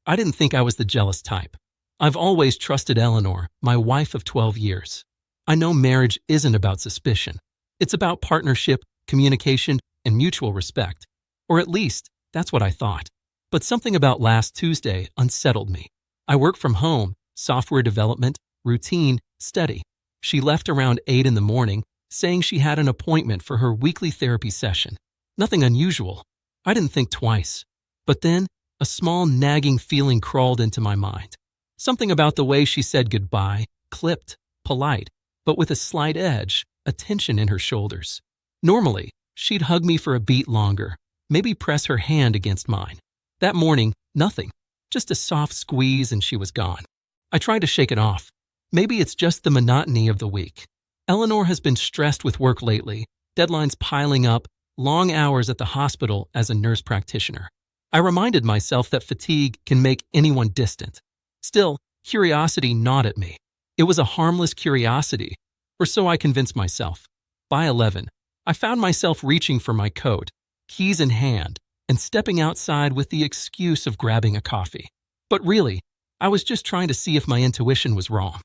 I didn't think I was the jealous type. I've always trusted Eleanor, my wife of 12 years. I know marriage isn't about suspicion. It's about partnership, communication, and mutual respect. Or at least, that's what I thought. But something about last Tuesday unsettled me. I work from home, software development, routine, steady. She left around 8 in the morning, saying she had an appointment for her weekly therapy session. Nothing unusual. I didn't think twice. But then, a small nagging feeling crawled into my mind. Something about the way she said goodbye, clipped, polite, but with a slight edge, a tension in her shoulders. Normally, she'd hug me for a beat longer, maybe press her hand against mine. That morning, nothing. Just a soft squeeze and she was gone. I tried to shake it off. Maybe it's just the monotony of the week. Eleanor has been stressed with work lately, deadlines piling up, long hours at the hospital as a nurse practitioner. I reminded myself that fatigue can make anyone distant. Still, curiosity gnawed at me. It was a harmless curiosity, or so I convinced myself. By 11, I found myself reaching for my coat, keys in hand, and stepping outside with the excuse of grabbing a coffee. But really, I was just trying to see if my intuition was wrong.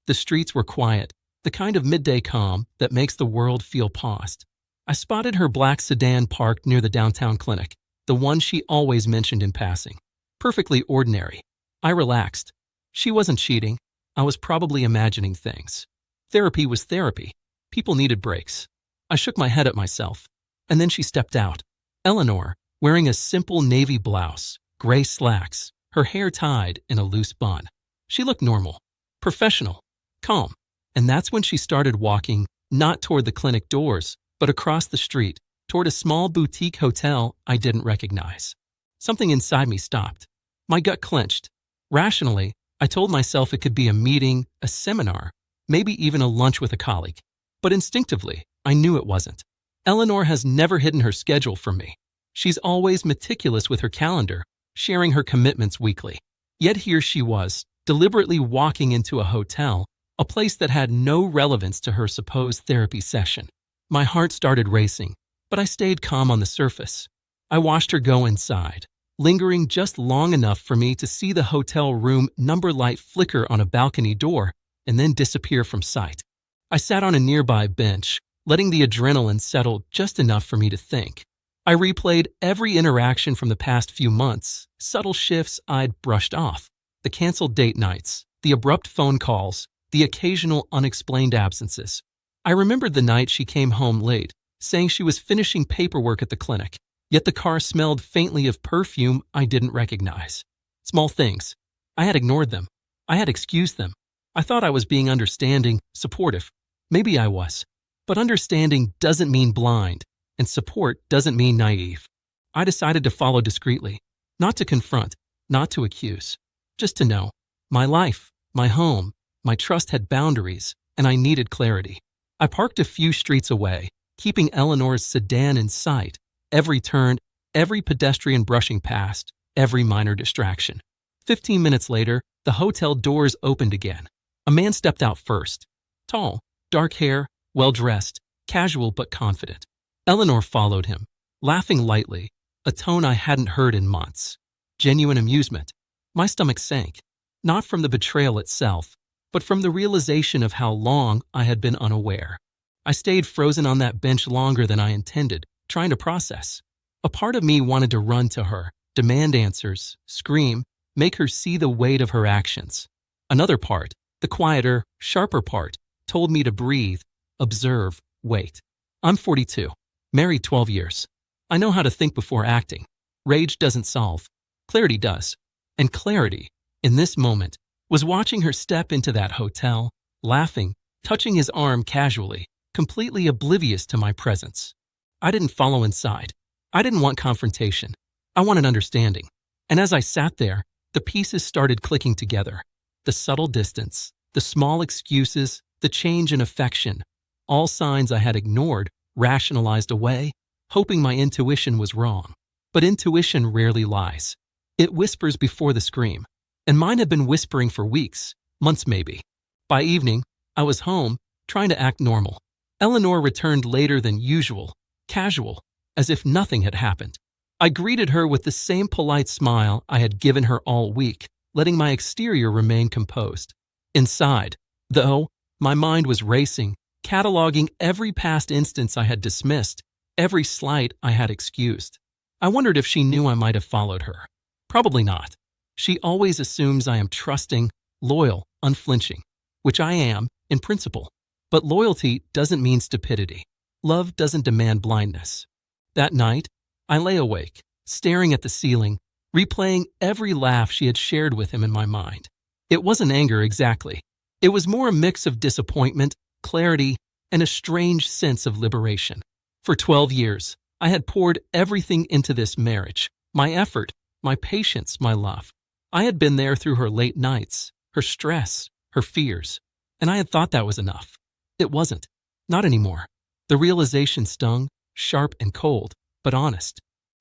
The streets were quiet, the kind of midday calm that makes the world feel paused. I spotted her black sedan parked near the downtown clinic, the one she always mentioned in passing. Perfectly ordinary. I relaxed. She wasn't cheating. I was probably imagining things. Therapy was therapy. People needed breaks. I shook my head at myself. And then she stepped out. Eleanor, wearing a simple navy blouse, gray slacks, her hair tied in a loose bun. She looked normal, professional, calm. And that's when she started walking, not toward the clinic doors, but across the street, toward a small boutique hotel I didn't recognize. Something inside me stopped. My gut clenched. Rationally, I told myself it could be a meeting, a seminar, maybe even a lunch with a colleague. But instinctively, I knew it wasn't. Eleanor has never hidden her schedule from me. She's always meticulous with her calendar, sharing her commitments weekly. Yet here she was, deliberately walking into a hotel, a place that had no relevance to her supposed therapy session. My heart started racing, but I stayed calm on the surface. I watched her go inside, lingering just long enough for me to see the hotel room number light flicker on a balcony door and then disappear from sight. I sat on a nearby bench, letting the adrenaline settle just enough for me to think. I replayed every interaction from the past few months, subtle shifts I'd brushed off, the canceled date nights, the abrupt phone calls, the occasional unexplained absences. I remembered the night she came home late, saying she was finishing paperwork at the clinic, yet the car smelled faintly of perfume I didn't recognize. Small things. I had ignored them. I had excused them. I thought I was being understanding, supportive. Maybe I was. But understanding doesn't mean blind, and support doesn't mean naive. I decided to follow discreetly, not to confront, not to accuse, just to know. My life, my home, my trust had boundaries, and I needed clarity. I parked a few streets away, keeping Eleanor's sedan in sight, every turn, every pedestrian brushing past, every minor distraction. 15 minutes later, the hotel doors opened again. A man stepped out first. Tall, dark hair, well-dressed, casual but confident. Eleanor followed him, laughing lightly, a tone I hadn't heard in months. Genuine amusement. My stomach sank, not from the betrayal itself, but from the realization of how long I had been unaware. I stayed frozen on that bench longer than I intended, trying to process. A part of me wanted to run to her, demand answers, scream, make her see the weight of her actions. Another part, the quieter, sharper part, told me to breathe, observe, wait. I'm 42, married 12 years. I know how to think before acting. Rage doesn't solve. Clarity does. And clarity, in this moment, was watching her step into that hotel, laughing, touching his arm casually, completely oblivious to my presence. I didn't follow inside. I didn't want confrontation. I wanted understanding. And as I sat there, the pieces started clicking together. The subtle distance, the small excuses, the change in affection, all signs I had ignored, rationalized away, hoping my intuition was wrong. But intuition rarely lies. It whispers before the scream. And mine had been whispering for weeks, months maybe. By evening, I was home, trying to act normal. Eleanor returned later than usual, casual, as if nothing had happened. I greeted her with the same polite smile I had given her all week, letting my exterior remain composed. Inside, though, my mind was racing, cataloging every past instance I had dismissed, every slight I had excused. I wondered if she knew I might have followed her. Probably not. She always assumes I am trusting, loyal, unflinching, which I am, in principle. But loyalty doesn't mean stupidity. Love doesn't demand blindness. That night, I lay awake, staring at the ceiling, replaying every laugh she had shared with him in my mind. It wasn't anger exactly. It was more a mix of disappointment, clarity, and a strange sense of liberation. For 12 years, I had poured everything into this marriage, my effort, my patience, my love. I had been there through her late nights, her stress, her fears, and I had thought that was enough. It wasn't. Not anymore. The realization stung, sharp and cold, but honest.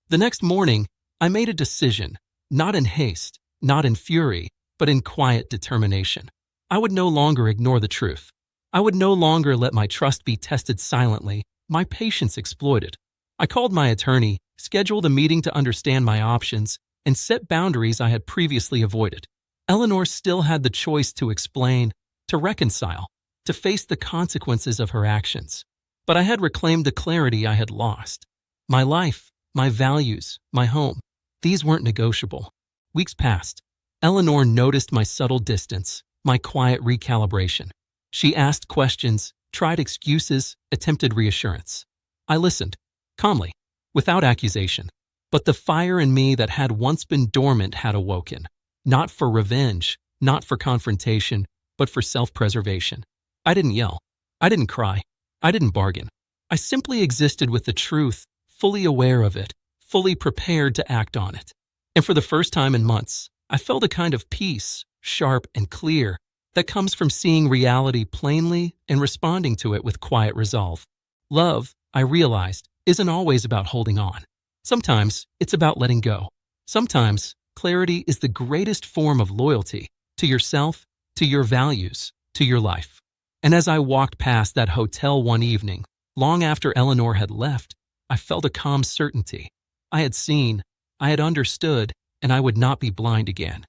The next morning, I made a decision, not in haste, not in fury, but in quiet determination. I would no longer ignore the truth. I would no longer let my trust be tested silently, my patience exploited. I called my attorney, scheduled a meeting to understand my options, and set boundaries I had previously avoided. Eleanor still had the choice to explain, to reconcile, to face the consequences of her actions. But I had reclaimed the clarity I had lost. My life, my values, my home, these weren't negotiable. Weeks passed. Eleanor noticed my subtle distance, my quiet recalibration. She asked questions, tried excuses, attempted reassurance. I listened, calmly, without accusation. But the fire in me that had once been dormant had awoken, not for revenge, not for confrontation, but for self-preservation. I didn't yell. I didn't cry. I didn't bargain. I simply existed with the truth, fully aware of it, fully prepared to act on it. And for the first time in months, I felt a kind of peace, sharp and clear, that comes from seeing reality plainly and responding to it with quiet resolve. Love, I realized, isn't always about holding on. Sometimes it's about letting go. Sometimes clarity is the greatest form of loyalty to yourself, to your values, to your life. And as I walked past that hotel one evening, long after Eleanor had left, I felt a calm certainty. I had seen, I had understood, and I would not be blind again.